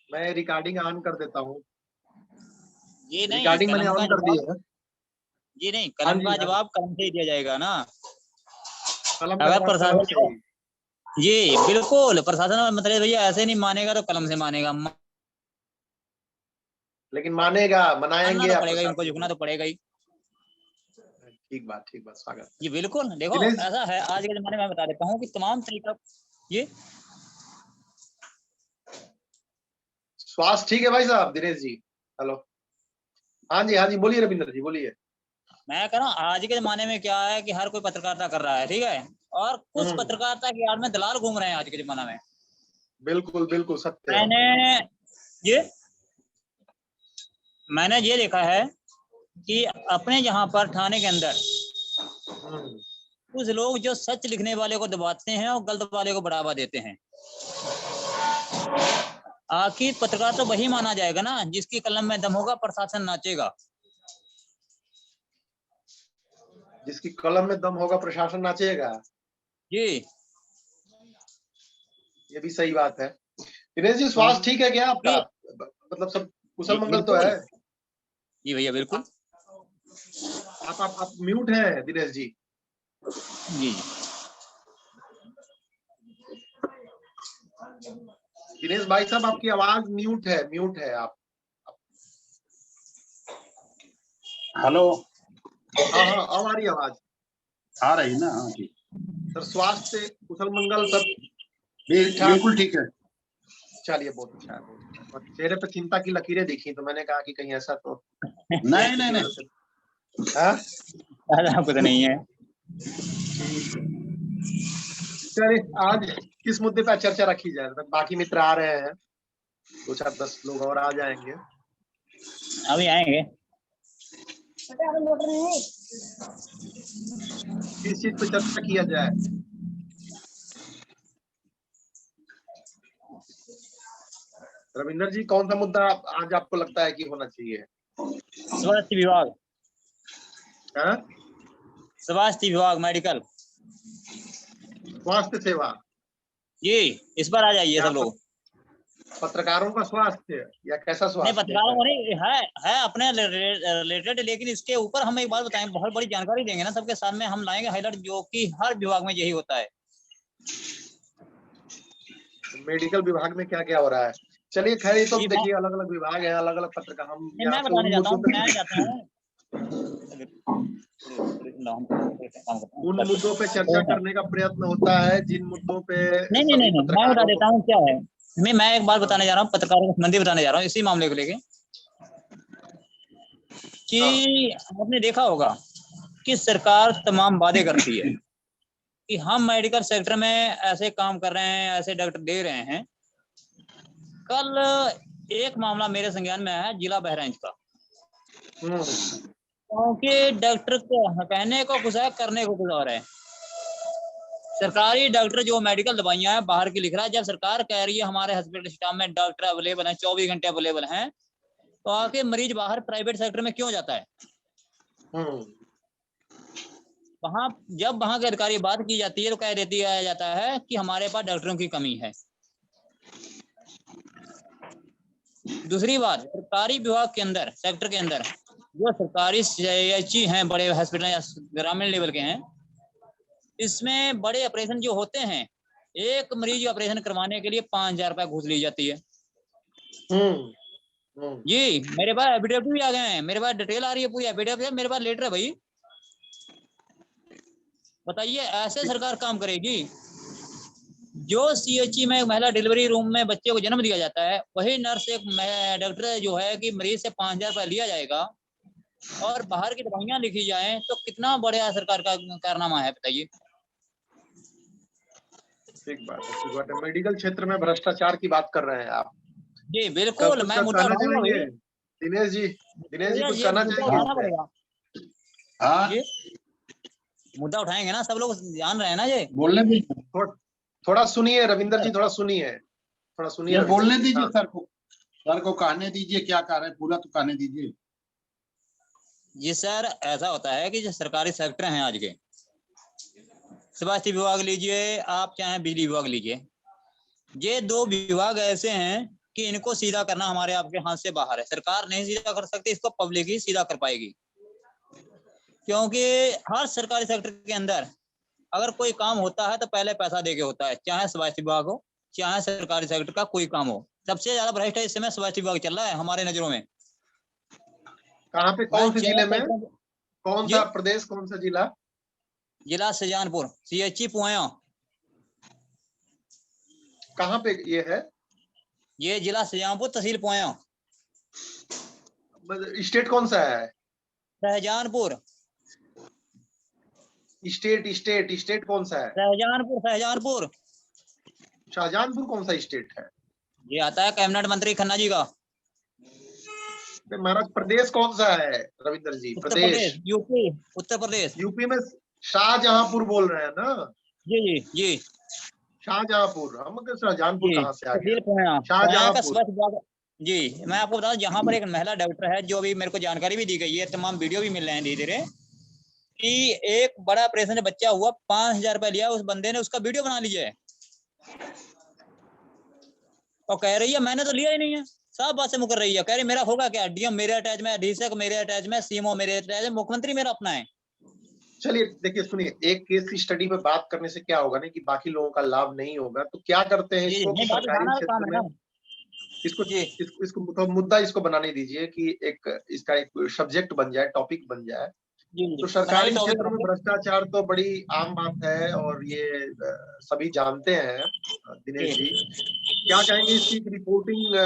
मैं recording on कर देता हूँ। ये नहीं, रिकॉर्डिंग मैंने कलम का ऑन कर दी जवाब, है। ये नहीं, हाँ कलम जी, का हाँ जी। जवाब कलम से ही दिया जाएगा ना। कलम का अगर जवाब कलम प्रशासन से ही। जी बिल्कुल, प्रशासन मतलब भैया ऐसे नहीं मानेगा तो कलम से मानेगा, लेकिन मानेगा, मानना मनाएंगे तो आप पड़ेगा ही, उनको प्रशासन झुकना को। तो पड़ेगा ही। ठीक बात, स्वागत। जी बिल्कुल, देखो दिनेश, ऐसा है आज के जमाने में, मैं बता देता हूँ कि तमाम तरीका ये। स्वास्थ्य ठीक है भाई साहब? दिनेश जी, हेलो। हाँ जी, हाँ जी, बोलिए रविंद्र जी, बोलिए। मैं कह रहा हूँ आज के जमाने में क्या है कि हर कोई पत्रकारिता कर रहा है, ठीक है, और कुछ पत्रकारिता की आड़ में दलाल घूम रहे हैं आज के जमाने में। बिल्कुल बिल्कुल सत्य है। मैंने ये देखा है कि अपने यहाँ पर थाने के अंदर कुछ लोग जो सच लिखने वाले को दबाते हैं और गलत वाले को बढ़ावा देते हैं। आखिर पत्रकार तो वही माना जाएगा ना जिसकी कलम में दम होगा, प्रशासन नाचेगा। जिसकी कलम में दम होगा प्रशासन नाचेगा। जी, ये भी सही बात है। दिनेश जी, स्वास्थ्य ठीक है क्या आपका? मतलब सब कुशल मंगल तो है? जी भैया बिल्कुल। आप म्यूट हैं दिनेश जी। जी दिनेश भाई साहब, आपकी आवाज म्यूट है आप। हेलो। हाँ हाँ, अब आ रही आवाज। आ रही ना? हाँ ठीक। सर, स्वास्थ्य कुशल मंगल सब ठीक ठाक? बिल्कुल ठीक है। चलिए, बहुत अच्छा है, बहुत अच्छा है। चेहरे पे चिंता की लकीरें दिखी तो मैंने कहा कि कहीं ऐसा तो नहीं नहीं नहीं, ऐसा कुछ नहीं है। ठीक है। चलिए, आज किस मुद्दे पर चर्चा रखी जाए? बाकी मित्र आ रहे हैं, 2-4-10 लोग और आ जाएंगे। अभी आएंगे। किस चीज पे चर्चा किया जाए? रविंदर जी, कौन सा मुद्दा आज आपको लगता है कि होना चाहिए? स्वास्थ्य विभाग, हाँ? स्वास्थ्य विभाग, मेडिकल, स्वास्थ्य सेवा। जी इस पर आ जाइए सब लोग। पत्रकारों का स्वास्थ्य या कैसा नहीं, स्वास्थ्य पत्रकारों है? को नहीं है अपने रिलेटेड, लेकिन इसके ऊपर हम एक बात बताएं, बहुत बड़ी जानकारी देंगे ना सबके सामने, हम लाएंगे हाईलाइट, जो कि हर विभाग में यही होता है। मेडिकल विभाग में क्या क्या हो रहा है? चलिए खैर, ये तो जी देखिए अलग अलग विभाग है, अलग अलग पत्रकार, हम नहीं, यहाँ मैं पे बताने उन जाता मुद्दों हूँ, पे मैं जाता हूँ उन मुद्दों पे चर्चा करने का प्रयत्न होता है जिन मुद्दों पे नहीं नहीं सभी नहीं नहीं, मैं बता पत्रकारों को। देता हूँ क्या है। मैं एक बात बताने जा रहा हूँ, पत्रकारों को संबंधी बताने जा रहा हूँ, इसी मामले को लेके कि आपने देखा होगा कि सरकार तमाम वादे करती है कि हम मेडिकल सेक्टर में ऐसे काम कर रहे हैं, ऐसे डॉक्टर दे रहे हैं। कल एक मामला मेरे संज्ञान में है जिला बहराइच का, क्योंकि डॉक्टर को कहने को कुछ है, करने को कुछ और है। सरकारी डॉक्टर जो मेडिकल दवाइयां हैं बाहर की लिख रहा है, जब सरकार कह रही है हमारे हॉस्पिटल स्टाफ में डॉक्टर अवेलेबल हैं, 24 घंटे अवेलेबल हैं, तो आके मरीज बाहर प्राइवेट सेक्टर में क्यों जाता है? वहां जब वहां के अधिकारी बात की जाती है तो कह देती जाता है कि हमारे पास डॉक्टरों की कमी है। दूसरी बात, सरकारी विभाग के अंदर, सेक्टर के अंदर जो सरकारी CHC हैं, बड़े हॉस्पिटल या ग्रामीण लेवल के हैं, इसमें बड़े ऑपरेशन जो होते हैं, एक मरीज ऑपरेशन करवाने के लिए 5,000 रुपए घूस ली जाती है। जी मेरे पास एफिडेविट भी आ गए हैं, मेरे पास डिटेल आ रही है, पूरी एफिडेविट, मेरे पास लेटर है भाई। बताइए, ऐसे सरकार काम करेगी? जो CHC में महिला डिलीवरी रूम में बच्चे को जन्म दिया जाता है, वही नर्स एक डॉक्टर जो है कि मरीज से 5,000 रुपए लिया जाएगा और बाहर की दवाइयां लिखी जाए, तो कितना बड़ा सरकार का कारनामा है, बताइए। ठीक बात है। मेडिकल क्षेत्र में भ्रष्टाचार की बात कर रहे हैं आप? जी कब बिल्कुल, कुछ मैं मुद्दा कहना उठाऊंगा चाहेंगे भाई। दिनेश जी? दिनेश जी, कुछ ये कहना मुद्दा चाहेंगे उठाना इस पे? पड़ेगा। हाँ, ये मुद्दा उठाएंगे ना, सब लोग जान रहे हैं ना ये। बोलने भी थोड़ा सुनिए रविंदर जी, थोड़ा सुनिए ये रविंदर बोलने जी। दीजिए हाँ। सर को कहने दीजिए, क्या कह रहे हैं पूरा तो कहने दीजिए। जी सर, ऐसा होता है कि जो सरकारी सेक्टर हैं आज के, स्वास्थ्य विभाग लीजिए, आप चाहे बिजली विभाग लीजिए, ये दो विभाग ऐसे हैं कि इनको सीधा करना हमारे आपके हाथ से बाहर है। सरकार नहीं सीधा कर सकती, इसको पब्लिक ही सीधा कर पाएगी। क्योंकि हर सरकारी सेक्टर के अंदर अगर कोई काम होता है तो पहले पैसा देके होता है, चाहे स्वास्थ्य विभाग हो चाहे सरकारी सेक्टर का कोई काम हो। सबसे ज्यादा भ्रष्ट इस समय स्वास्थ्य विभाग चल रहा है हमारे नजरों में। कहाँ पे, कौन से जिले में, कौन सा प्रदेश, कौन सा जिला? जिला शाहजहांपुर, CHE पुआया। कहाँ पे ये है? ये जिला शाहजहांपुर, तहसील पुआया। स्टेट कौन सा है? शाहजहांपुर। स्टेट कौन सा है? शाहजहांपुर। शाहजहांपुर कौन सा स्टेट है? ये आता है कैबिनेट मंत्री खन्ना जी का। महाराज प्रदेश कौन सा है रविंदर जी? प्रदेश यूपी, उत्तर प्रदेश। यूपी में शाहजहांपुर बोल रहे हैं ना? जी। शाहजहांपुर, हम शाहजहांपुर कहाँ से आ गया? शाहजहांपुर जी। मैं आपको बता दूं, जहाँ पर एक महिला डॉक्टर है, जो अभी मेरे को जानकारी भी दी गई है, तमाम वीडियो भी मिल रहे हैं धीरे धीरे, कि एक बड़ा ऑपरेशन से बच्चा हुआ, 5,000 रुपया लिया उस बंदे ने, उसका वीडियो बना लिया है और कह रही है मैंने तो लिया ही नहीं है। सब बात से मुकर रही है, कह रही मेरा होगा क्या, DM मेरे अटैच में, अधीक्षक मेरे अटैच में, CMO मेरे अटैच में, मुख्यमंत्री मेरा अपना है। चलिए देखिए सुनिए, एक केस की स्टडी पे बात करने से क्या होगा ना कि बाकी लोगों का लाभ नहीं होगा। तो क्या करते हैं इसको कि सरकारी क्षेत्र में इसको मुद्दा इसको बनाने दीजिए कि एक इसका एक सब्जेक्ट बन जाए, टॉपिक बन जाए। तो सरकारी क्षेत्र में भ्रष्टाचार तो बड़ी आम बात है और ये सभी जानते हैं। दिनेश जी क्या कहेंगे इसकी रिपोर्टिंग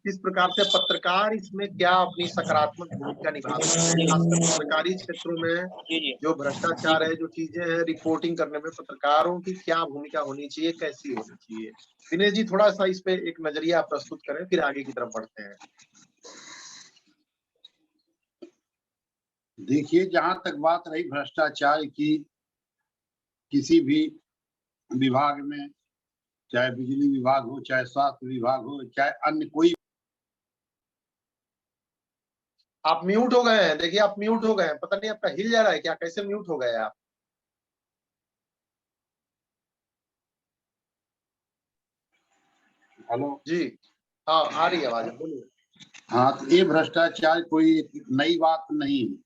किस प्रकार से पत्रकार इसमें क्या अपनी सकारात्मक भूमिका निभा सकते हैं, खासकर सरकारी क्षेत्रों में जो भ्रष्टाचार है, जो चीजें हैं, रिपोर्टिंग करने में पत्रकारों की क्या भूमिका होनी चाहिए, कैसी होनी चाहिए? दिनेश जी थोड़ा सा इस पे एक नजरिया प्रस्तुत करें, फिर आगे की तरफ बढ़ते हैं। देखिए, जहां तक बात रही भ्रष्टाचार की, किसी भी विभाग में, चाहे बिजली विभाग हो, चाहे स्वास्थ्य विभाग हो, चाहे अन्य कोई। आप म्यूट हो गए हैं, देखिए आप म्यूट हो गए हैं, पता नहीं आपका हिल जा रहा है क्या, कैसे म्यूट हो गए आप? हेलो जी हाँ, आ रही है आवाज, बोलिए। हाँ, तो ये भ्रष्टाचार कोई नई बात नहीं है।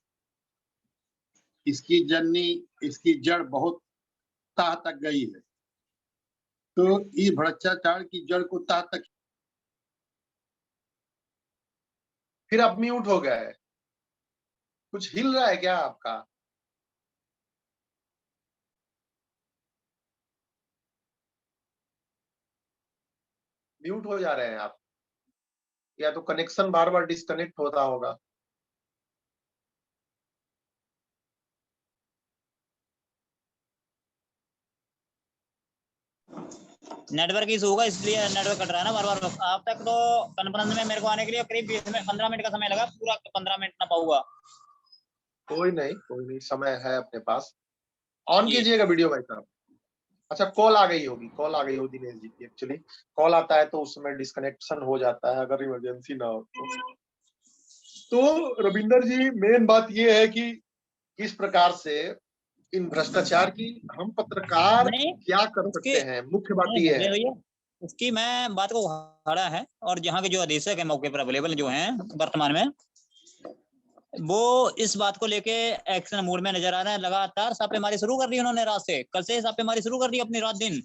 इसकी जननी, इसकी जड़ बहुत तह तक गई है। तो ये भ्रष्टाचार की जड़ को तह तक। फिर आप म्यूट हो गए, कुछ हिल रहा है क्या आपका? म्यूट हो जा रहे हैं आप, या तो कनेक्शन बार बार डिस्कनेक्ट होता होगा। नेटवर्क इशू होगा, इसलिए नेटवर्क कट रहा है ना बार बार। आप तक तो कॉन्फ्रेंस में मेरे को आने के लिए करीब 15 मिनट का समय लगा, पूरा 15 मिनट ना पाऊंगा। कोई नहीं, समय है अपने पास। ऑन कीजिएगा वीडियो भाई साहब। अच्छा, कॉल आ गई होगी, कॉल आ गई होगी दिनेश जी की। एक्चुअली कॉल आता है तो उस समय डिस्कनेक्शन हो जाता है अगर इमरजेंसी ना हो तो। रविंदर जी मेन बात ये है कि किस प्रकार से इन भ्रष्टाचार की हम पत्रकार क्या कर सकते हैं, मुख्य बात ये है। उसकी मैं बात को उठाया है, और जहाँ के जो अधीक्षक है मौके पर अवेलेबल जो हैं वर्तमान में, वो इस बात को लेके एक्शन मोड में नजर आ रहे हैं। लगातार छापेमारी शुरू कर दी उन्होंने, रात से, कल से छापेमारी शुरू कर दी अपनी, रात दिन।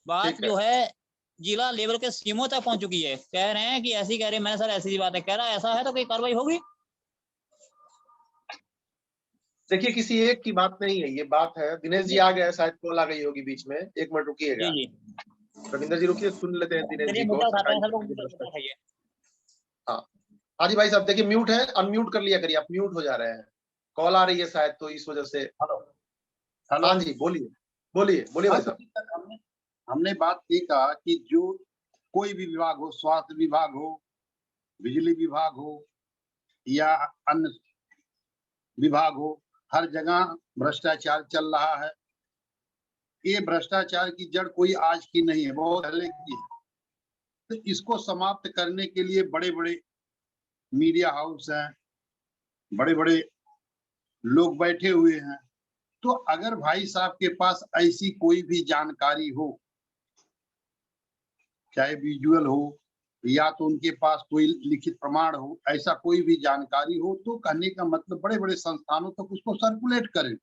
बात जो है जिला लेवल के सीएमओ तक पहुंच चुकी है। कह रहे हैं कि ऐसी, कह रहे हैं मैंने सर ऐसी बात है, कह रहा है ऐसा है तो कोई कार्रवाई होगी। देखिए किसी एक की बात नहीं है, ये बात है। दिनेश जी आ गए, शायद कॉल आ गई होगी बीच में, 1 मिनट रुकिएगा। रविंदर जी रुकिए, सुन लेते हैं दिनेश जी को। हाँ जी भाई साहब, देखिए म्यूट है, अनम्यूट कर लिया करिए, आप म्यूट हो जा रहे हैं, कॉल आ रही है शायद, तो इस वजह से। हेलो हाँ जी, बोलिए भाई साहब। हमने बात ये कहा कि जो कोई भी विभाग हो, स्वास्थ्य विभाग हो, बिजली विभाग हो या अन्य विभाग हो, हर जगह भ्रष्टाचार चल रहा है। ये भ्रष्टाचार की जड़ कोई आज की नहीं है, बहुत पहले की है। तो इसको समाप्त करने के लिए बड़े बड़े मीडिया हाउस हैं, बड़े बड़े लोग बैठे हुए हैं। तो अगर भाई साहब के पास ऐसी कोई भी जानकारी हो चाहे विजुअल हो या तो उनके पास कोई लिखित प्रमाण हो, ऐसा कोई भी जानकारी हो तो कहने का मतलब बड़े बड़े संस्थानों तक उसको सर्कुलेट करें,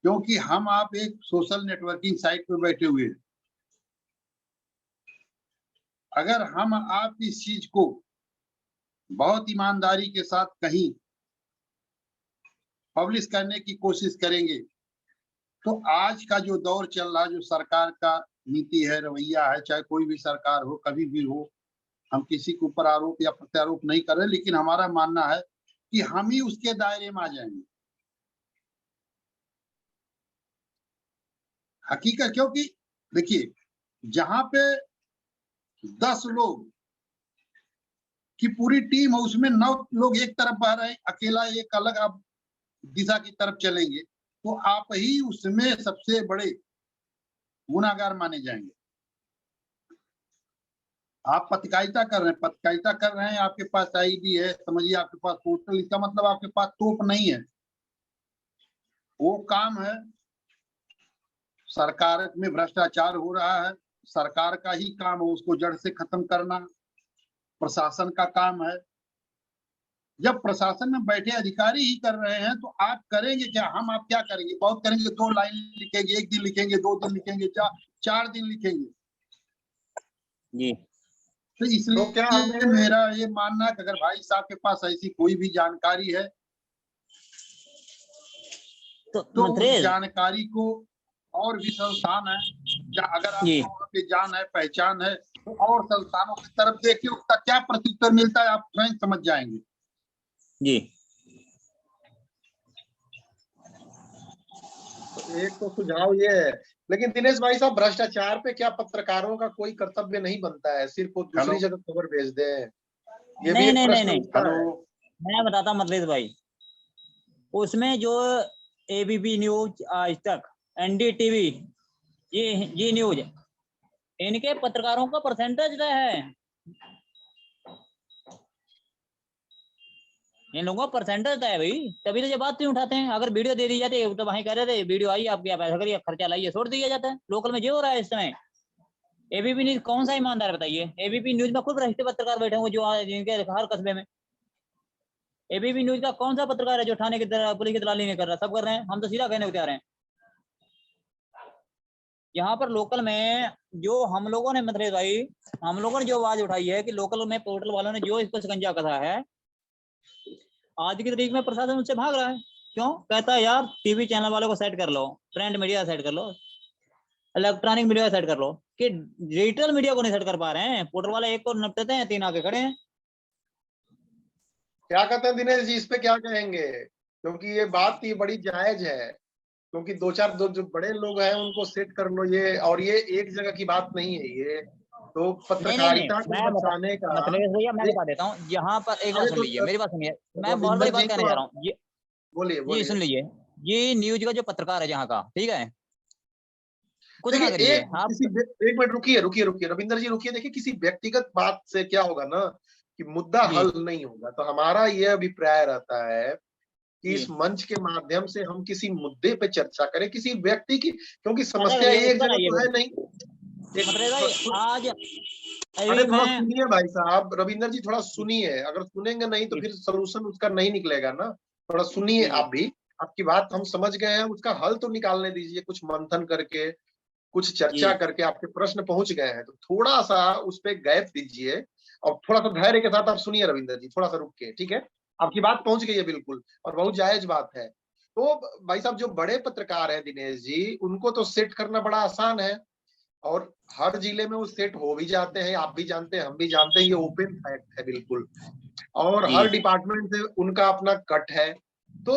क्योंकि हम आप एक सोशल नेटवर्किंग साइट पे बैठे हुए हैं। अगर हम आप इस चीज को बहुत ईमानदारी के साथ कहीं पब्लिश करने की कोशिश करेंगे तो आज का जो दौर चल रहा है, जो सरकार का नीति है, रवैया है, चाहे कोई भी सरकार हो, कभी भी हो, हम किसी के ऊपर आरोप या प्रत्यारोप नहीं कर रहे, लेकिन हमारा मानना है कि हम ही उसके दायरे में आ जाएंगे। हकीकत, क्योंकि देखिए जहां पे 10 लोग की पूरी टीम है, उसमें 9 लोग एक तरफ बह रहे हैं, अकेला एक अलग आप दिशा की तरफ चलेंगे तो आप ही उसमें सबसे बड़े गुनाहगार माने जाएंगे। आप पत्रकारिता कर रहे हैं, आपके पास आईडी है, समझिए आपके पास पोर्टल, इसका मतलब आपके पास तोप नहीं है। वो काम है, सरकार में भ्रष्टाचार हो रहा है, सरकार का ही काम है उसको जड़ से खत्म करना, प्रशासन का काम है। जब प्रशासन में बैठे अधिकारी ही कर रहे हैं तो आप करेंगे क्या? आप क्या करेंगे? बहुत करेंगे, 2 लाइन लिखेंगे, 1 दिन लिखेंगे, 2 दिन लिखेंगे, 4 दिन लिखेंगे जी। तो इसलिए क्या मेरा ये मानना है कि अगर भाई साहब के पास ऐसी कोई भी जानकारी है तो उस जानकारी को, और भी संस्थान है, अगर आपको वहाँ पे जान है, पहचान है, तो और संस्थानों की तरफ देखिए, उसका क्या प्रत्युत्तर मिलता है आप स्वयं समझ जाएंगे। जी। एक तो सुझाव ये है, लेकिन दिनेश भाई साहब, भ्रष्टाचार पे क्या पत्रकारों का कोई कर्तव्य नहीं बनता है, सिर्फ वो दूसरी जगह खबर भेज दे? ये भी एक प्रश्न उठता है। मैं बताता हूं मतलेश भाई, उसमें जो एबीपी न्यूज, आज तक, एनडीटीवी, जी न्यूज, इनके पत्रकारों का परसेंटेज है, इन लोगों का परसेंटेज है भाई, तभी तो ये बात नहीं उठाते हैं। अगर वीडियो दे दी जाती है तो वहीं कह रहे थे वीडियो आई, आप क्या पैसा करिए, खर्चा लाइए, छोड़ दिया जाता है। लोकल में जो हो रहा है इस समय, एबीपी न्यूज कौन सा ईमानदार बताइए? एबीपी न्यूज में खुद भ्रष्ट पत्रकार बैठे हुए जो जिनके हर कस्बे में। एबीपी न्यूज का कौन सा पत्रकार है जो थाने की तरह पुलिस की दलाली नहीं कर रहा? सब कर रहे हैं, हम तो सीधा कहने को तैयार हैं। यहाँ पर लोकल में जो हम लोगों ने, मतलब भाई, हम लोगों ने जो आवाज उठाई है कि लोकल में पोर्टल वालों ने जो इसको शिकंजा कसा है, आज की तारीख में प्रशासन उससे भाग रहा है। क्यों? कहता है यार टीवी चैनल वालों को सेट कर लो, प्रिंट मीडिया सेट कर लो, इलेक्ट्रॉनिक मीडिया सेट कर लो, कि डिजिटल मीडिया को नहीं सेट कर पा रहे हैं। पोर्टल वाले एक को निपटते हैं, 3 आगे खड़े हैं। क्या कहते हैं दिनेश जी, इस पे क्या कहेंगे? क्योंकि ये बात ये बड़ी जायज है, क्योंकि 2-4 जो बड़े लोग हैं उनको सेट कर लो, ये, और ये एक जगह की बात नहीं है, ये तो पत्रकारिता को बचाने का। मतलब भैया मैं बता देता हूँ, यहाँ पर एक बात सुन लीजिए, मेरी बात सुनिए, मैं बहुत बड़ी बात कहने जा रहा हूँ। बोलिए, सुन लीजिए, ये न्यूज का जो पत्रकार है जहाँ का, ठीक है, कुछ ना करिए आप। एक मिनट रुकिए रविंदर जी, रुकिए। देखिए, किसी व्यक्तिगत बात से क्या होगा ना कि मुद्दा हल नहीं होगा। तो हमारा यह अभिप्राय रहता है कि इस मंच के माध्यम से हम किसी मुद्दे पे चर्चा करें, किसी व्यक्ति की, क्योंकि समस्या एक जगह तो है नहीं। आज अरे थोड़ा सुनिए भाई साहब, रविंदर जी थोड़ा सुनिए, अगर सुनेंगे नहीं तो फिर सोल्यूशन उसका नहीं निकलेगा ना। थोड़ा सुनिए आप भी, आपकी बात हम समझ गए हैं, उसका हल तो निकालने दीजिए, कुछ मंथन करके, कुछ चर्चा करके आपके प्रश्न पहुंच गए हैं, तो थोड़ा सा उस पर गैप दीजिए और थोड़ा सा धैर्य के साथ आप सुनिए रविंदर जी, थोड़ा सा रुक के, ठीक है? आपकी बात पहुंच गई है बिल्कुल, और बहुत जायज बात है। तो भाई साहब, जो बड़े पत्रकार हैं दिनेश जी, उनको तो सेट करना बड़ा आसान है, और हर जिले में वो सेट हो भी जाते हैं, आप भी जानते हैं, हम भी जानते हैं, ये ओपन फैक्ट है बिल्कुल। और हर डिपार्टमेंट से उनका अपना कट है। तो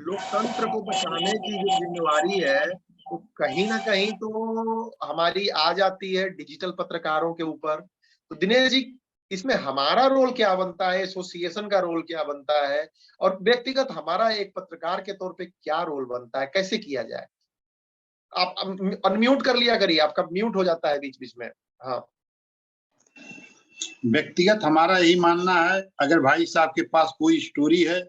लोकतंत्र को बचाने की जो जिम्मेवारी है, तो कहीं ना कहीं तो हमारी आ जाती है डिजिटल पत्रकारों के ऊपर। तो दिनेश जी, इसमें हमारा रोल क्या बनता है, एसोसिएशन का रोल क्या बनता है, और व्यक्तिगत हमारा एक पत्रकार के तौर पे क्या रोल बनता है, कैसे किया जाए? आप अनम्यूट कर लिया करिए, आपका म्यूट हो जाता है बीच बीच में। हाँ, व्यक्तिगत हमारा यही मानना है, अगर भाई साहब के पास कोई स्टोरी है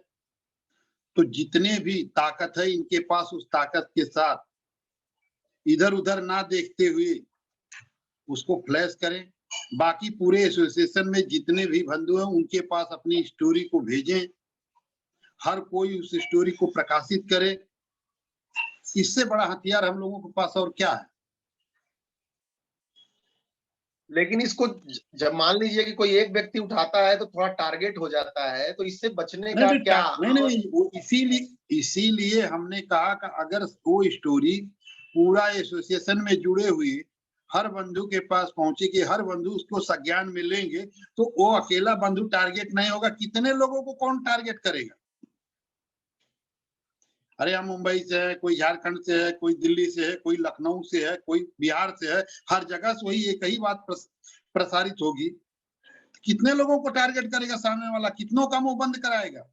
तो जितने भी ताकत है इनके पास, उस ताकत के साथ इधर उधर ना देखते हुए उसको फ्लैश करें। बाकी पूरे एसोसिएशन में जितने भी बंधु हैं उनके पास अपनी स्टोरी को भेजें, हर कोई उस स्टोरी को प्रकाशित करे। इससे बड़ा हथियार हम लोगों के पास और क्या है। लेकिन इसको जब मान लीजिए कि कोई एक व्यक्ति उठाता है तो थोड़ा टारगेट हो जाता है, तो इससे बचने का क्या? नहीं, वो इसीलिए हमने कहा कि अगर वो स्टोरी पूरा एसोसिएशन में जुड़े हुए हर बंधु के पास पहुंचे कि हर बंधु उसको संज्ञान में लेंगे, तो वो अकेला बंधु टारगेट नहीं होगा। कितने लोगों को कौन टारगेट करेगा? अरे हम मुंबई से है, कोई झारखंड से है, कोई दिल्ली से है, कोई लखनऊ से है, कोई बिहार से है, हर जगह से वही एक ही बात प्रसारित होगी। कितने लोगों को टारगेट करेगा सामने वाला? कितनों का मुंह बंद कराएगा?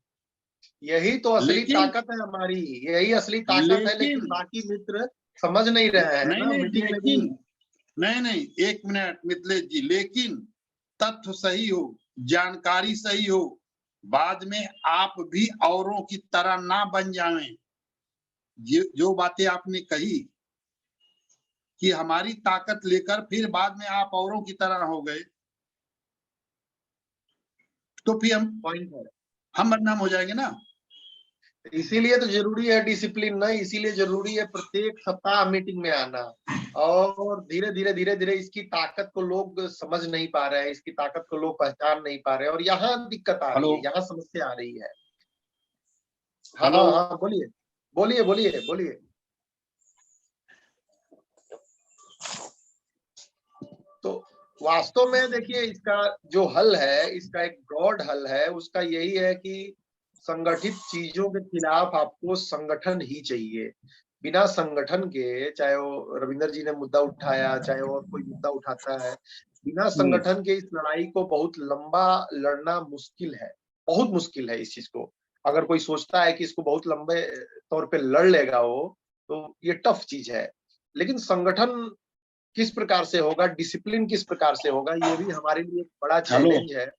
यही तो असली ताकत है हमारी, यही असली ताकत है। लेकिन बाकी मित्र समझ नहीं रहे हैं ना मीटिंग में भी। नहीं, एक मिनट मिथिलेश जी, लेकिन तथ्य सही हो, जानकारी सही हो, बाद में आप भी औरों की तरह ना बन जाएं। जो बातें आपने कही कि हमारी ताकत लेकर फिर बाद में आप औरों की तरह हो गए, तो फिर हम बदनाम हो जाएंगे ना। इसीलिए तो जरूरी है डिसिप्लिन ना, इसीलिए जरूरी है प्रत्येक सप्ताह मीटिंग में आना। और धीरे धीरे इसकी ताकत को लोग समझ नहीं पा रहे हैं, इसकी ताकत को लोग पहचान नहीं पा रहे हैं, और यहाँ दिक्कत आ रही है, यहाँ समस्या आ रही है। हाँ, बोलिए। तो वास्तव में देखिए, इसका जो हल है, इसका एक ब्रॉड हल है, उसका यही है कि संगठित चीजों के खिलाफ आपको संगठन ही चाहिए। बिना संगठन के, चाहे वो रविंदर जी ने मुद्दा उठाया, चाहे और कोई मुद्दा उठाता है, बिना संगठन के इस लड़ाई को बहुत लंबा लड़ना मुश्किल है, बहुत मुश्किल है इस चीज को। अगर कोई सोचता है कि इसको बहुत लंबे तौर पे लड़ लेगा वो, तो ये टफ चीज है। लेकिन संगठन किस प्रकार से होगा, डिसिप्लिन किस प्रकार से होगा, ये भी हमारे लिए एक बड़ा चैलेंज है।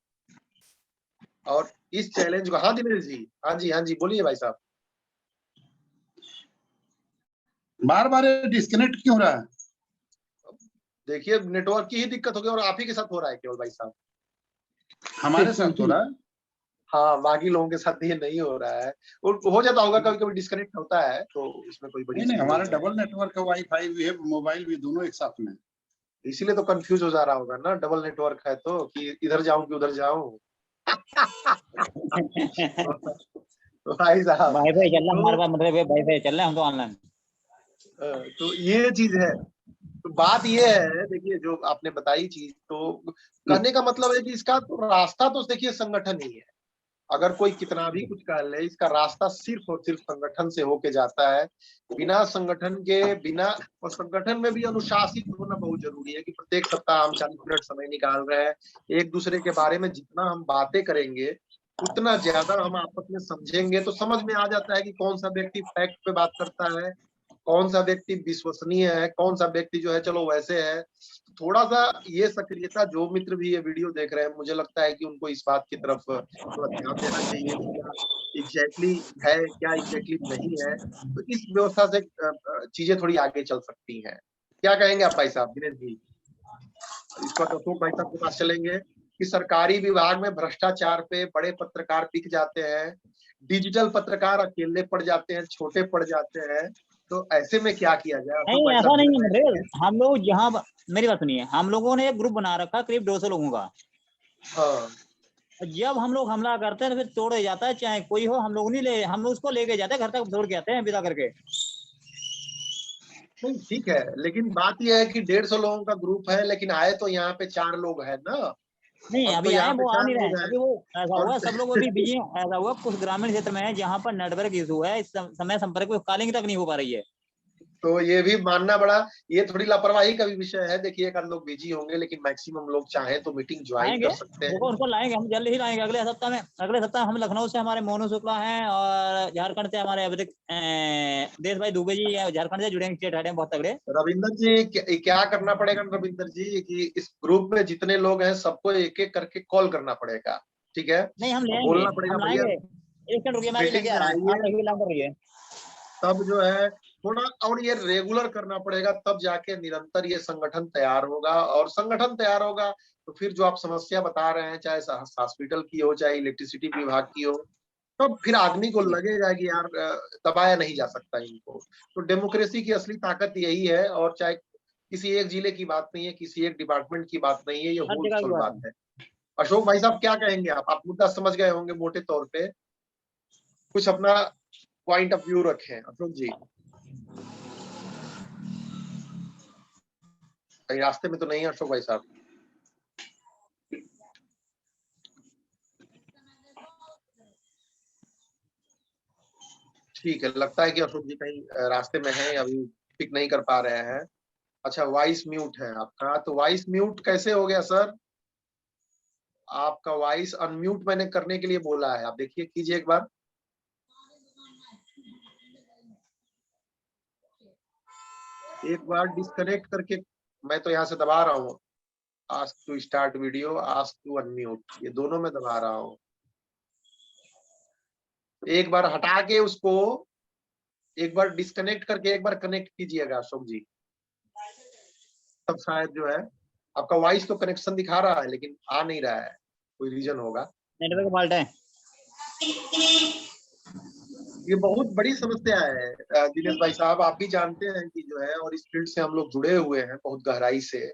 और इस चैलेंज को, हाँ दिनेश जी, हाँ जी बोलिए भाई साहब। बार डिस्कनेक्ट क्यों हो रहा है? देखिए, नेटवर्क की ही दिक्कत होगी, और आप ही के साथ हो रहा है केवल भाई साहब? हमारे साथ हो रहा है। हाँ, बाकी लोगों के साथ ये नहीं हो रहा है। हो जाता होगा, कभी डिस्कनेक्ट होता है, तो इसमें कोई बड़ी नहीं, हमारा डबल नेटवर्क है, वाईफाई भी है, मोबाइल भी, दोनों एक साथ में। इसीलिए तो कंफ्यूज हो जा रहा होगा ना, डबल नेटवर्क है तो, कि इधर जाऊं कि उधर जाऊं। भाई साहब, वाईफाई चल रहा हमारे पास, मतलब वाईफाई चल रहा है, हम तो ऑनलाइन। तो ये चीज है। तो बात ये है, देखिए जो आपने बताई चीज, तो कहने का मतलब है कि इसका तो रास्ता तो देखिए संगठन ही है। अगर कोई कितना भी कुछ कर ले, इसका रास्ता सिर्फ और सिर्फ संगठन से होके जाता है। बिना संगठन के, बिना, और संगठन में भी अनुशासित होना बहुत जरूरी है कि प्रत्येक सप्ताह हम 40 मिनट समय निकाल रहे हैं। एक दूसरे के बारे में जितना हम बातें करेंगे, उतना ज्यादा हम आपस में समझेंगे, तो समझ में आ जाता है कि कौन सा व्यक्ति फैक्ट पे बात करता है, कौन सा व्यक्ति विश्वसनीय है, कौन सा व्यक्ति जो है चलो वैसे है। थोड़ा सा ये सक्रियता, जो मित्र भी ये वीडियो देख रहे हैं, मुझे लगता है कि उनको इस बात की तरफ थोड़ा ध्यान देना चाहिए, क्या एग्जैक्टली है, क्या एग्जैक्टली नहीं है। तो इस व्यवस्था से चीजें थोड़ी आगे चल सकती हैं। क्या कहेंगे आप भाई साहब, दिनेश जी? इस पर अशोक भाई साहब के पास चलेंगे कि सरकारी विभाग में भ्रष्टाचार पे बड़े पत्रकार बिक जाते हैं, डिजिटल पत्रकार अकेले पड़ जाते हैं, छोटे पड़ जाते हैं, तो ऐसे में क्या किया जाए? नहीं, ऐसा नहीं है। हम लोग यहाँ, मेरी बात सुनिए, हम लोगों ने एक ग्रुप बना रखा करीब 200 लोगों का। हाँ, जब हम लोग हमला करते हैं तो फिर तोड़ जाता है, चाहे कोई हो, हम लोग नहीं ले, हम लोग उसको लेके जाते हैं, घर तक तोड़ के आते हैं विदा करके। नहीं ठीक है, लेकिन बात यह है कि 150 लोगों का ग्रुप है, लेकिन आए तो यहाँ पे 4 लोग हैं ना। नहीं, अभी तो आए, वो आ नहीं रहे हैं, हैं, अभी वो ऐसा हुआ, सब लोग अभी बिजी हैं। ऐसा हुआ कुछ ग्रामीण क्षेत्र में है जहाँ पर नेटवर्क इशू है, इस समय संपर्क में कॉलिंग तक नहीं हो पा रही है। तो ये भी मानना बड़ा, ये थोड़ी लापरवाही का भी विषय है। देखिए, एक आध लोग बिजी होंगे, लेकिन मैक्सिमम लोग चाहें तो मीटिंग ज्वाइन आएंगे, कर सकते हैं। देखो उनको लाएंगे, हम जल्द ही लाएंगे अगले सप्ताह में। अगले सप्ताह हम लखनऊ से हमारे मोनू शुक्ला हैं, और झारखंड से हमारे अभी देश भाई दुबे जी झारखंड से जुड़ेंगे, स्टेट हेड हैं बहुत तगड़े। रविंदर जी, क्या करना पड़ेगा रविंदर जी, कि इस ग्रुप में जितने लोग हैं सबको एक एक करके कॉल करना पड़ेगा, ठीक है? नहीं, हम लेंगे, बोलना पड़ेगा, हम भैया लाएंगे। एक मिनट रुकिए, मैं भी मीटिंग लेके आ में रहा हूँ, आप आइए, रहिए, लाइन पर रहिए। तब जो है थोड़ा, और ये रेगुलर करना पड़ेगा, तब जाके निरंतर ये संगठन तैयार होगा। और संगठन तैयार होगा तो फिर जो आप समस्या बता रहे हैं, चाहे हॉस्पिटल की हो, चाहे इलेक्ट्रिसिटी विभाग की हो, तब फिर आदमी को लगेगा कि यार दबाया नहीं जा सकता इनको। तो डेमोक्रेसी की असली ताकत यही है, और चाहे किसी एक जिले की बात नहीं है, किसी एक डिपार्टमेंट की बात नहीं है, ये होलसोल बात है। अशोक भाई साहब क्या कहेंगे आप मुद्दा समझ गए होंगे मोटे तौर पे, कुछ अपना पॉइंट ऑफ व्यू रखें अशोक जी। कहीं रास्ते में तो नहीं है अशोक भाई साहब? ठीक है, लगता है कि अशोक जी कहीं रास्ते में हैं, अभी पिक नहीं कर पा रहे हैं। अच्छा, वॉइस म्यूट है आपका, तो वॉइस म्यूट कैसे हो गया सर? आपका वॉइस अनम्यूट मैंने करने के लिए बोला है, आप देखिए, कीजिए एक बार। एक बार डिस्कनेक्ट करके, मैं तो यहाँ से दबा रहा हूँ, ask to start video, ask to unmute, ये दोनों में दबा रहा हूँ। एक बार हटा के उसको, एक बार डिस्कनेक्ट करके एक बार कनेक्ट कीजिएगा अशोक जी, तब शायद जो है आपका वॉइस तो कनेक्शन दिखा रहा है लेकिन आ नहीं रहा है, कोई रीजन होगा, नेटवर्क फॉल्ट है। ये बहुत बड़ी समस्या है दिनेश भाई साहब, आप भी जानते हैं कि जो है, और इस फील्ड से हम लोग जुड़े हुए हैं बहुत गहराई से,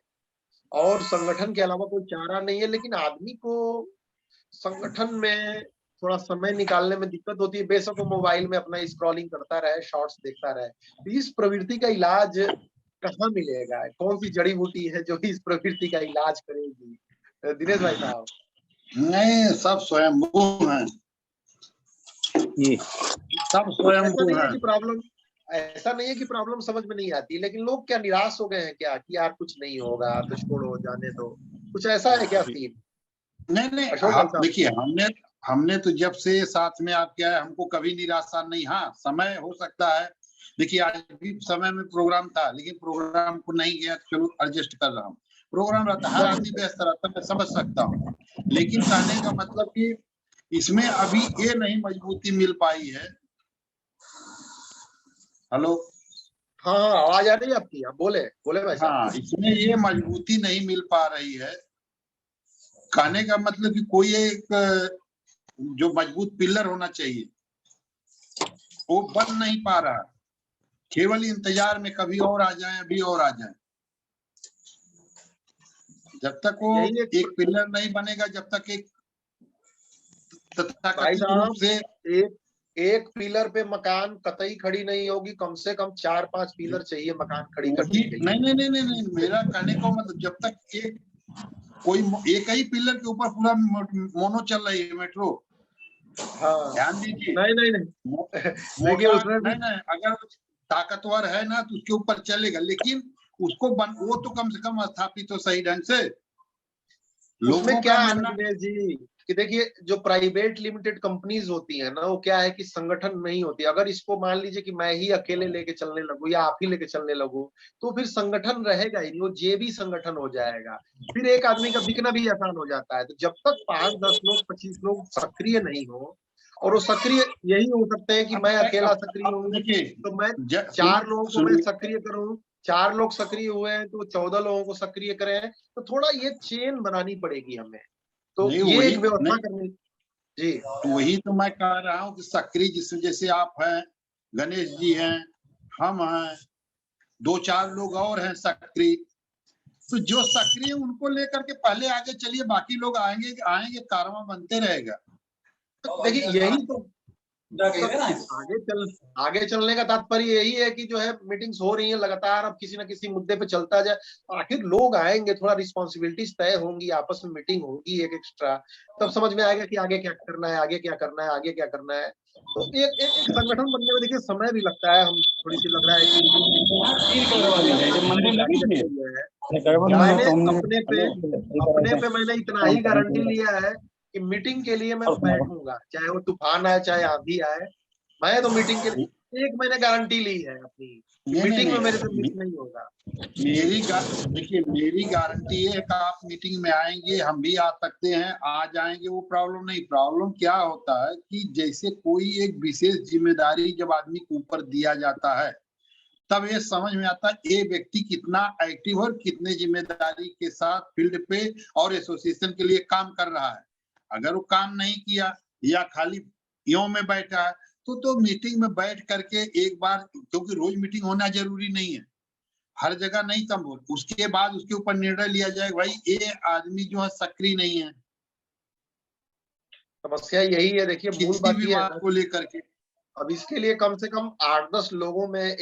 और संगठन के अलावा कोई चारा नहीं है, लेकिन आदमी को संगठन में थोड़ा समय निकालने में दिक्कत होती है। बेशक वो मोबाइल में अपना स्क्रॉलिंग करता रहे, शॉर्ट्स देखता रहे, तो इस प्रवृत्ति का इलाज कहाँ मिलेगा? कौन सी जड़ी बूटी है जो इस प्रवृत्ति का इलाज करेगी? दिनेश भाई साहब। नहीं, सब स्वयंभू हैं, सब स्वयंभू हैं। ऐसा नहीं है कि प्रॉब्लम समझ में नहीं आती, लेकिन लोग क्या निराश हो गए हैं क्या कि यार कुछ नहीं होगा तो छोड़ो, जाने दो, कुछ ऐसा है क्या सीन? नहीं, देखिए, हमने तो जब से साथ में आप क्या है, हमको कभी निराशा नहीं। हाँ, समय हो सकता है, देखिए आज भी समय में प्रोग्राम था, लेकिन प्रोग्राम को नहीं गया, चलो एडजस्ट कर रहा हूँ। प्रोग्राम रहता, हर आदमी व्यस्त रहता, मैं समझ सकता हूँ, लेकिन कहने का मतलब कि इसमें अभी ये नहीं मजबूती मिल पाई है। हेलो, हाँ आवाज आ रही है आपकी, आप बोले भाई साहब। हाँ, इसमें ये मजबूती नहीं मिल पा रही है। कहने का मतलब कि कोई एक जो मजबूत पिलर होना चाहिए वो बन नहीं पा रहा, केवल इंतजार में कभी और आ जाए, अभी और आ जाए। जब तक वो एक पिलर नहीं बनेगा, जब तक एक तथाकथित रूप से एक पिलर पे मकान कतई खड़ी नहीं होगी, कम से कम 4-5 पिलर चाहिए मकान खड़ी करने के लिए। नहीं, मेरा कहने का मतलब जब तक एक ही पिलर के ऊपर पूरा मोनो चल रही है मेट्रो, हाँ, ध्यान दीजिए। नहीं उसमें भी नहीं, अगर ताकतवर है ना तो उसके ऊपर चलेगा, लेकिन उसको वो तो कम से कम स्थापित हो सही ढंग से। उसमें क्या है दिनेश जी कि देखिए, जो प्राइवेट लिमिटेड कंपनीज होती है ना, वो क्या है कि संगठन नहीं होती। अगर इसको मान लीजिए कि मैं ही अकेले लेके चलने लगूं या आप ही लेके चलने लगूं, तो फिर संगठन रहेगा ही नहीं, वो जेबी संगठन हो जाएगा। फिर एक आदमी का बिकना भी आसान हो जाता है। तो जब तक 5-10 लोग 25 लोग सक्रिय नहीं हो, और वो सक्रिय यही हो सकते हैं कि मैं अकेला सक्रिय हूँ तो मैं 4 लोगों को मैं सक्रिय करूँ, 4 लोग सक्रिय हुए हैं तो 14 लोगों को सक्रिय करें, तो थोड़ा ये चेन बनानी पड़ेगी हमें, तो ये एक व्यवस्था करनी। जी, तो वही तो मैं कह रहा हूँ कि सक्रिय जिसमें जैसे आप हैं, गणेश जी हैं, हम हैं, 2-4 लोग और हैं सक्रिय, तो जो सक्रिय उनको लेकर के पहले आगे चलिए, बाकी लोग आएंगे, कारवां बनते रहेगा। देखिए यही तो आगे चलने का तात्पर्य यही है कि जो है मीटिंग्स हो रही हैं लगातार, अब किसी ना किसी मुद्दे पे चलता जाए, आखिर लोग आएंगे, थोड़ा रिस्पॉन्सिबिलिटीज तय होंगी, आपस में मीटिंग होगी एक एक्स्ट्रा, तब समझ में आएगा कि आगे क्या करना है, आगे क्या करना है, आगे क्या करना है। तो एक संगठन बनने में देखिए समय भी लगता है, हम थोड़ी सी लग रहा है कि अपने पे मैंने इतना ही गारंटी लिया है कि मीटिंग के लिए मैं बैठूंगा, चाहे वो तूफान आए, चाहे आंधी आए, मैं तो मीटिंग के लिए एक मैंने गारंटी ली है अपनी, मीटिंग में मेरे से मिस नहीं होगा। देखिए, मेरी गारंटी है कि आप मीटिंग में आएंगे, हम भी आ सकते हैं, आ जाएंगे, वो प्रॉब्लम नहीं। प्रॉब्लम क्या होता है कि जैसे कोई एक विशेष जिम्मेदारी जब आदमी के ऊपर दिया जाता है, तब ये समझ में आता है ये व्यक्ति कितना एक्टिव और कितने जिम्मेदारी के साथ फील्ड पे और एसोसिएशन के लिए काम कर रहा है। अगर वो काम नहीं किया या खाली यों में बैठा है तो मीटिंग में बैठ करके एक बार, क्योंकि रोज मीटिंग होना जरूरी नहीं है, हर जगह नहीं संभव, उसके बाद उसके ऊपर निर्णय लिया जाए भाई ये आदमी जो है सक्रिय नहीं है। समस्या यही है, देखिए मूल बात ये है ना को लेकर के अब इसके लिए कम से कम 8-10 लोगों में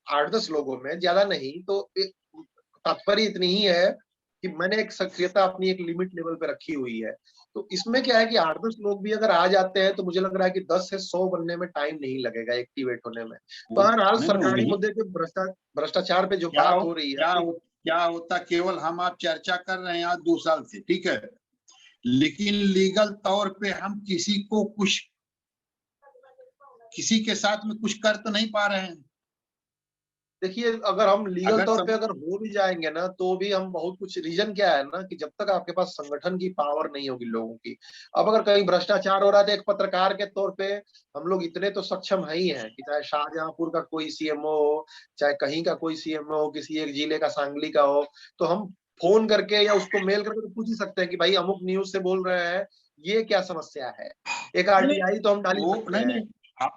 8-10 लोगों में, ज्यादा नहीं तो तात्पर्य इतनी ही है कि मैंने एक सक्रियता अपनी एक लिमिट लेवल पे रखी हुई है। तो इसमें क्या है कि 8-10 लोग भी अगर आ जाते हैं तो मुझे लग रहा है कि 10 से 100 बनने में टाइम नहीं लगेगा एक्टिवेट होने में। बहरहाल सरकारी मुद्दे पे भ्रष्टाचार पे जो बात हो रही है, क्या होता, केवल हम आप चर्चा कर रहे हैं आज 2 साल से, ठीक है, लेकिन लीगल तौर पे हम किसी के साथ में कुछ कर तो नहीं पा रहे हैं। देखिए अगर हम लीगल तौर पे अगर हो भी जाएंगे ना तो भी हम बहुत कुछ, रीजन क्या है ना कि जब तक आपके पास संगठन की पावर नहीं होगी लोगों की। अब अगर कहीं भ्रष्टाचार हो रहा है तो एक पत्रकार के तौर पे हम लोग इतने तो सक्षम है ही हैं कि चाहे शाहजहांपुर का कोई सीएमओ हो, चाहे कहीं का कोई सीएमओ हो, किसी एक जिले का सांगली का हो, तो हम फोन करके या उसको मेल करके तो पूछ ही सकते हैं कि भाई अमुक न्यूज से बोल रहे हैं, ये क्या समस्या है। एक आरटीआई तो हम डाल ही सकते हैं।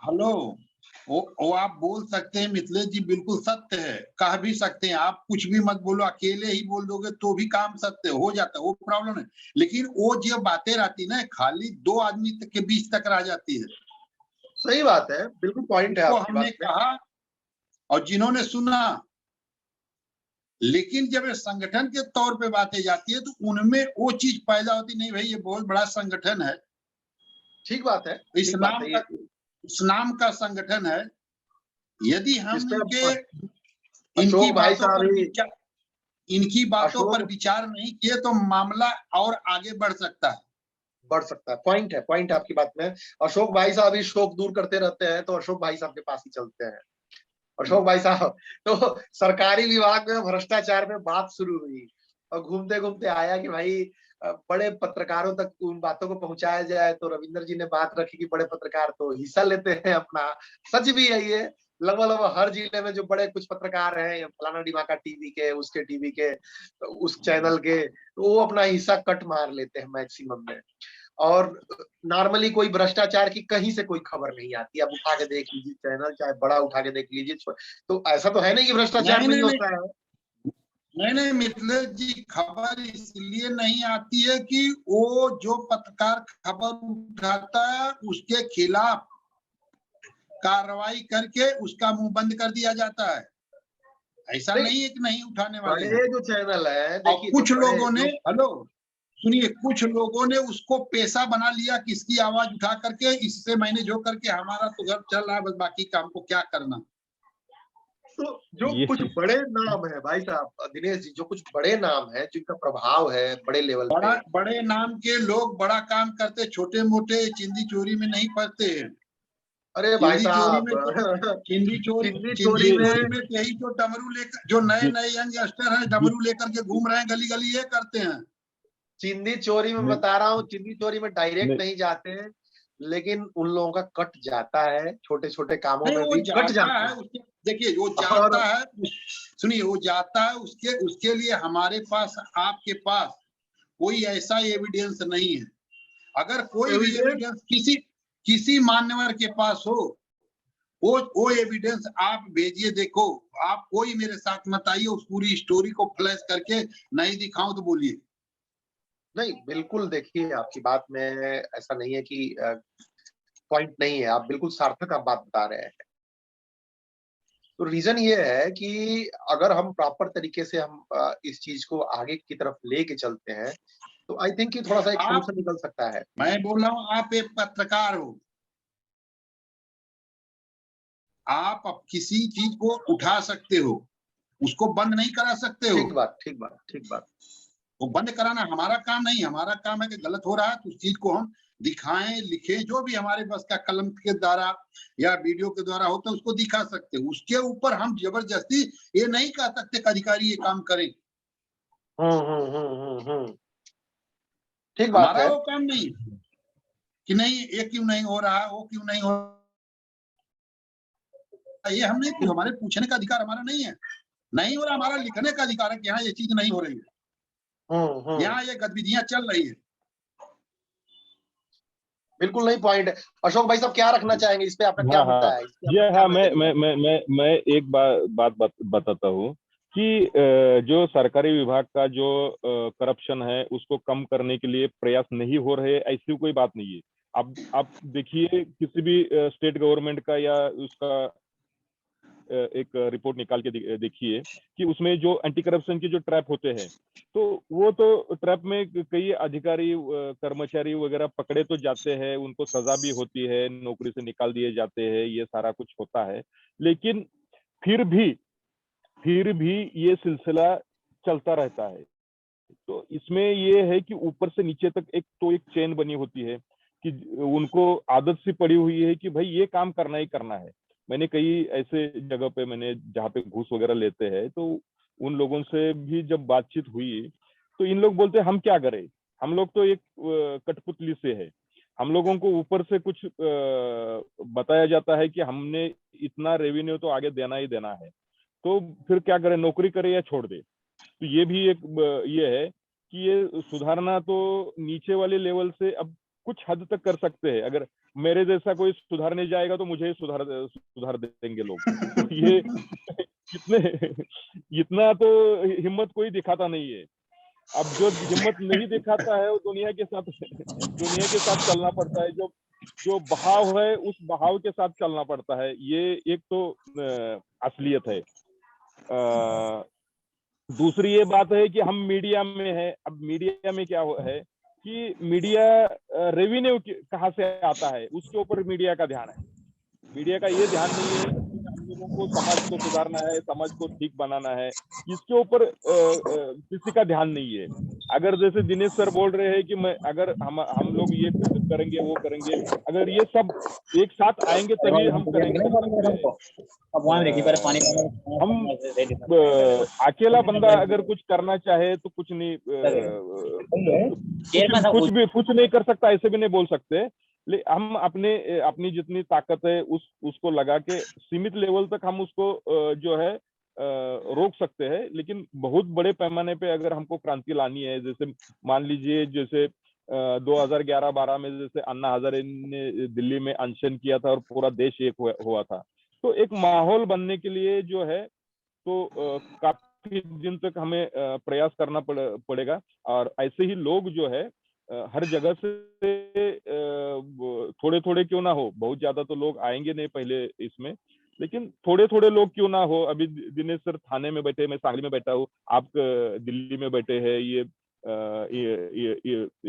हेलो, वो आप बोल सकते हैं मिथिलेश जी, बिल्कुल सत्य है, कह भी सकते हैं, आप कुछ भी मत बोलो, अकेले ही बोल दोगे तो भी काम सत्य हो जाता है, वो प्रॉब्लम है। लेकिन वो जो बातें रहती ना खाली 2 आदमी तक के बीच तक रह जाती है। सही बात है, बिल्कुल पॉइंट है आपकी हमने कहा और जिन्होंने सुना, लेकिन जब संगठन के तौर पे बातें जाती है तो उनमें वो चीज पैदा होती, नहीं भाई ये बहुत बड़ा संगठन है, ठीक बात है, इस नाम का संगठन है, यदि हम इनकी बातों पर विचार नहीं किए तो मामला और आगे बढ़ सकता है। पॉइंट है आपकी बात में। अशोक भाई साहब ही शोक दूर करते रहते हैं तो अशोक भाई साहब के पास ही चलते हैं। अशोक भाई साहब तो सरकारी विभाग में भ्रष्टाचार में बात शुरू हुई और घूमते घूमते आया कि भाई बड़े पत्रकारों तक उन बातों को पहुंचाया जाए, तो रविंद्र जी ने बात रखी कि बड़े पत्रकार तो हिस्सा लेते हैं अपना। सच भी है ये, लगभग हर जिले में जो बड़े कुछ पत्रकार हैं, फलाना डिमाका टीवी के, उसके टीवी के, उस चैनल के, वो अपना हिस्सा कट मार लेते हैं मैक्सिमम में। और नॉर्मली कोई भ्रष्टाचार की कहीं से कोई खबर नहीं आती। अब उठा के देख लीजिए चैनल, चाहे बड़ा उठा के देख लीजिए, तो ऐसा तो है नहीं कि भ्रष्टाचार नहीं होता है। नहीं मिथिलेश जी, खबर इसलिए नहीं आती है कि वो जो पत्रकार खबर उठाता है उसके खिलाफ कार्रवाई करके उसका मुंह बंद कर दिया जाता है। ऐसा नहीं है कि नहीं उठाने वाले हैं। जो चैनल है, देखिए कुछ लोगों ने, हेलो सुनिए, कुछ लोगों ने उसको पेशा बना लिया, किसकी आवाज उठा करके इससे मैंने जो करके हमारा तो घर चल रहा है, बस बाकी काम को क्या करना। तो जो कुछ बड़े नाम है भाई साहब, दिनेश जी, जो कुछ बड़े नाम है जिनका प्रभाव है बड़े लेवल पे, बड़े नाम के लोग बड़ा काम करते, छोटे मोटे चिंदी चोरी में नहीं फंसते हैं। अरे भाई साहब, चिंदी चोरी में यही जो डमरू लेकर, जो नए यंगस्टर हैं डमरू लेकर के घूम रहे हैं गली गली, ये करते हैं। चिंदी चोरी में बता रहा हूँ, चिंदी चोरी में डायरेक्ट नहीं जाते हैं, लेकिन उन लोगों का कट जाता है, छोटे छोटे कामों में भी कट जाता है। देखिए वो जाता है, सुनिए वो जाता है, उसके लिए हमारे पास, आपके पास कोई ऐसा एविडेंस नहीं है। अगर कोई भी एविडेंस किसी मान्यवर के पास हो, वो एविडेंस आप भेजिए। देखो, आप कोई मेरे साथ मत आइए, उस पूरी स्टोरी को फ्लैश करके नहीं दिखाऊं तो बोलिए। नहीं बिल्कुल, देखिए आपकी बात में ऐसा नहीं है कि पॉइंट नहीं है, आप बिल्कुल सार्थक आप बात बता रहे हैं। तो रीजन ये है कि अगर हम प्रॉपर तरीके से हम इस चीज को आगे की तरफ लेके चलते हैं तो आई थिंक कि थोड़ा सा एक सोल्यूशन निकल सकता है। मैं बोल रहा हूँ, आप एक पत्रकार हो, आप किसी चीज को उठा सकते हो, उसको बंद नहीं करा सकते हो। ठीक बात। वो बंद कराना हमारा काम नहीं, हमारा काम है कि गलत हो रहा है तो उस चीज को हम दिखाएं, लिखें, जो भी हमारे बस का कलम के द्वारा या वीडियो के द्वारा होता है उसको दिखा सकते हैं। उसके ऊपर हम जबरदस्ती ये नहीं कह सकते कि अधिकारी ये काम करें। ठीक बात है। हमारा वो काम नहीं कि नहीं ये क्यों नहीं हो रहा है, वो क्यों नहीं हो रहा। ये हम नहीं, हमारे पूछने का अधिकार हमारा नहीं है, नहीं हो रहा, हमारा लिखने का अधिकार है कि हाँ ये चीज नहीं हो रही है, यहाँ ये गतिविधियां चल रही है। बिल्कुल नहीं पॉइंट है। अशोक भाई साहब क्या रखना चाहेंगे इस पे, आपका क्या मुद्दा है? ये हाँ, मैं एक बात बताता हूँ कि जो सरकारी विभाग का जो करप्शन है उसको कम करने के लिए प्रयास नहीं हो रहे, ऐसी कोई बात नहीं है। आप देखिए किसी भी स्टेट गवर्नमेंट का या उसका एक रिपोर्ट निकाल के देखिए कि उसमें जो एंटी करप्शन के जो ट्रैप होते हैं, तो वो तो ट्रैप में कई अधिकारी कर्मचारी वगैरह पकड़े तो जाते हैं, उनको सजा भी होती है, नौकरी से निकाल दिए जाते हैं, ये सारा कुछ होता है, लेकिन फिर भी ये सिलसिला चलता रहता है। तो इसमें ये है कि ऊपर से नीचे तक एक चेन बनी होती है कि उनको आदत सी पड़ी हुई है कि भाई ये काम करना ही करना है। मैंने कई ऐसे जगह पे मैंने जहाँ पे घूस वगैरह लेते हैं, तो उन लोगों से भी जब बातचीत हुई तो इन लोग बोलते हम क्या करें, हम लोग तो एक कठपुतली से है, हम लोगों को ऊपर से कुछ बताया जाता है कि हमने इतना रेवेन्यू तो आगे देना ही देना है, तो फिर क्या करें, नौकरी करें या छोड़ दे। तो ये भी एक ये है कि ये सुधारना तो नीचे वाले लेवल से अब कुछ हद तक कर सकते हैं। अगर मेरे जैसा कोई सुधारने जाएगा तो मुझे सुधार देंगे लोग। तो ये इतना तो हिम्मत कोई दिखाता नहीं है। अब जो हिम्मत नहीं दिखाता है वो दुनिया के साथ चलना पड़ता है, जो बहाव है उस बहाव के साथ चलना पड़ता है। ये एक तो असलियत है। दूसरी ये बात है कि हम मीडिया में है। अब मीडिया में क्या है कि मीडिया रेवेन्यू कहाँ से आता है उसके ऊपर मीडिया का ध्यान है। मीडिया का ये ध्यान नहीं है कि हम लोगों को समाज को सुधारना है, समाज को ठीक बनाना है, इसके ऊपर किसी का ध्यान नहीं है। अगर जैसे दिनेश सर बोल रहे हैं कि अगर हम लोग ये करेंगे वो करेंगे, अगर ये सब एक साथ आएंगे तभी हम करेंगे। हम अकेला बंदा अगर कुछ करना चाहे तो कुछ नहीं, कुछ नहीं कर सकता, ऐसे भी नहीं बोल सकते। हम अपनी जितनी ताकत है उसको लगा के सीमित लेवल तक हम उसको जो है रोक सकते हैं। लेकिन बहुत बड़े पैमाने पे अगर हमको क्रांति लानी है, जैसे मान लीजिए जैसे 2011-12 में जैसे अन्ना हजारे ने दिल्ली में अनशन किया था और पूरा देश एक हुआ था, तो एक माहौल बनने के लिए जो है तो काफी दिन तक हमें प्रयास करना पड़ेगा। और ऐसे ही लोग जो है हर जगह से थोड़े थोड़े क्यों ना हो, बहुत ज्यादा तो लोग आएंगे नहीं पहले इसमें, लेकिन थोड़े थोड़े लोग क्यों ना हो। अभी दिनेश सर थाने में बैठे, मैं सांगली में बैठा हूँ, आप दिल्ली में बैठे हैं, ये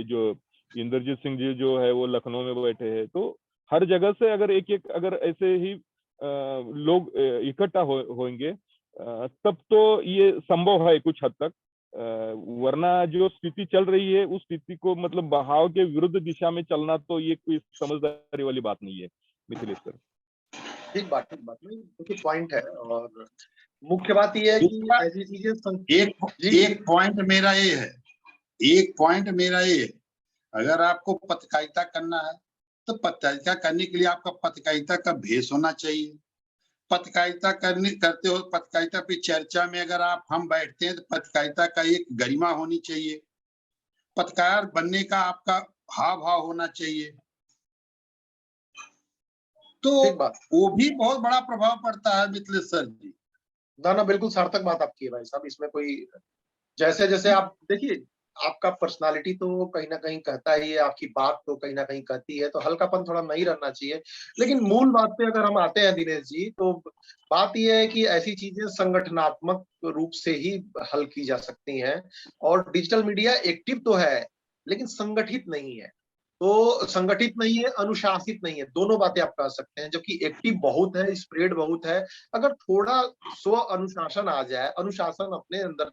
जो इंद्रजीत सिंह जी जो है वो लखनऊ में बैठे हैं। तो हर जगह से अगर ऐसे ही लोग इकट्ठा होंगे तब तो ये संभव है कुछ हद तक। वरना जो स्थिति चल रही है उस स्थिति को मतलब बहाव के विरुद्ध दिशा में चलना तो ये कोई समझदारी वाली बात नहीं है। मिथिलेश सर ठीक बात नहीं, देखिए पॉइंट है। और मुख्य बात ये है कि ऐसी चीजें एक पॉइंट मेरा ये है, अगर आपको पत्रकारिता करना है तो पत्रकारिता करने के लिए आपका पत्रकारिता का भेष होना चाहिए। पत्रकारिता करते हो, पत्रकारिता पे चर्चा में अगर हम बैठते हैं तो पत्रकारिता का एक गरिमा होनी चाहिए, पत्रकार बनने का आपका भाव होना चाहिए। तो वो भी बहुत बड़ा प्रभाव पड़ता है। मिथिलेश सर जी ना बिल्कुल सार्थक बात आपकी है भाई साहब। इसमें कोई जैसे जैसे आप देखिए, आपका पर्सनालिटी तो कहीं ना कहीं कहता ही है, आपकी बात तो कहीं ना कहीं कहती है, तो हल्कापन थोड़ा नहीं रहना चाहिए। लेकिन मूल बात पे अगर हम आते हैं दिनेश जी, तो बात यह है कि ऐसी चीजें संगठनात्मक रूप से ही हल की जा सकती हैं। और डिजिटल मीडिया एक्टिव तो है लेकिन संगठित नहीं है। तो संगठित नहीं है, अनुशासित नहीं है, दोनों बातें आप कह सकते हैं। जबकि एक्टिव बहुत है, स्प्रेड बहुत है। अगर थोड़ा स्व अनुशासन आ जाए, अनुशासन अपने अंदर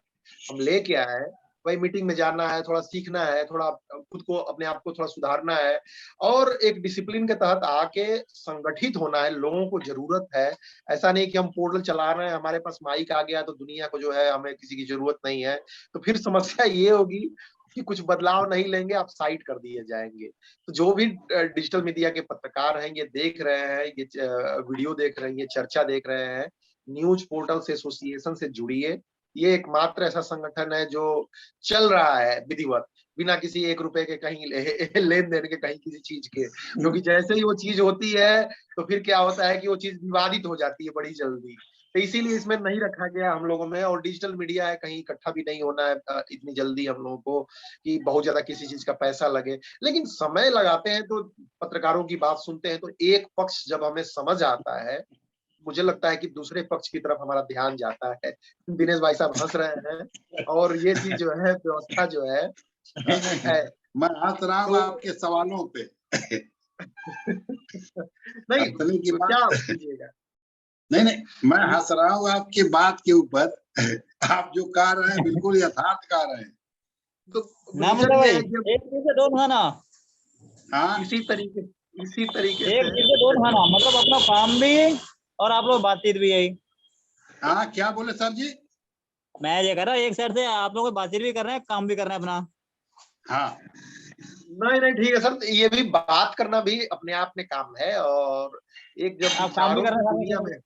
हम लेके आए, भाई मीटिंग में जाना है, थोड़ा सीखना है, थोड़ा खुद को अपने आप को थोड़ा सुधारना है, और एक डिसिप्लिन के तहत आके संगठित होना है। लोगों को जरूरत है, ऐसा नहीं कि हम पोर्टल चला रहे हैं, हमारे पास माइक आ गया तो दुनिया को जो है हमें किसी की जरूरत नहीं है। तो फिर समस्या ये होगी कि कुछ बदलाव नहीं लेंगे आप साइड कर दिए जाएंगे। तो जो भी डिजिटल मीडिया के पत्रकार हैं, ये देख रहे हैं, ये वीडियो देख रहे हैं, ये चर्चा देख रहे हैं, न्यूज पोर्टल से एसोसिएशन से जुड़िए। ये एकमात्र ऐसा संगठन है जो चल रहा है विधिवत, बिना किसी 1 रुपए के कहीं लेन देन के, कहीं किसी चीज के, क्योंकि जैसे ही वो चीज होती है तो फिर क्या होता है कि वो चीज विवादित हो जाती है बड़ी जल्दी। तो इसीलिए इसमें नहीं रखा गया हम लोगों में। और डिजिटल मीडिया है, कहीं इकट्ठा भी नहीं होना है इतनी जल्दी हम लोगों को कि बहुत ज्यादा किसी चीज का पैसा लगे। लेकिन समय लगाते हैं तो पत्रकारों की बात सुनते हैं तो एक पक्ष जब हमें समझ आता है, मुझे लगता है कि दूसरे पक्ष की तरफ हमारा ध्यान जाता है। दिनेश भाई साहब हंस रहे हैं और ये चीज जो है, व्यवस्था जो है मैं हंस रहा हूँ आपके सवालों पे। नहीं क्या कीजिएगा, नहीं, मैं हंस रहा हूँ आपके बात के ऊपर। आप जो कह रहे हैं बिल्कुल यथार्थ कह रहे हैं। तो एक चीज से दो खाना, हाँ, इसी तरीके एक से चीज से दो खाना, मतलब अपना काम भी और आप लोग बातचीत भी यही। हाँ, क्या बोले सर जी? मैं ये कह रहा हूँ एक साइड से आप लोग बातचीत भी कर रहे हैं, काम भी कर रहे हैं अपना। हाँ, नहीं ठीक है सर, ये भी बात करना भी अपने आप में काम है। और एक जब विचारों की दुनिया में,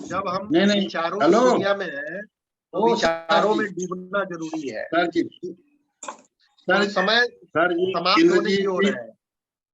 जब हम विचारों की दुनिया में है तो विचारों में डूबना जरूरी है। सर जी, समय समाप्त होने की ओर है।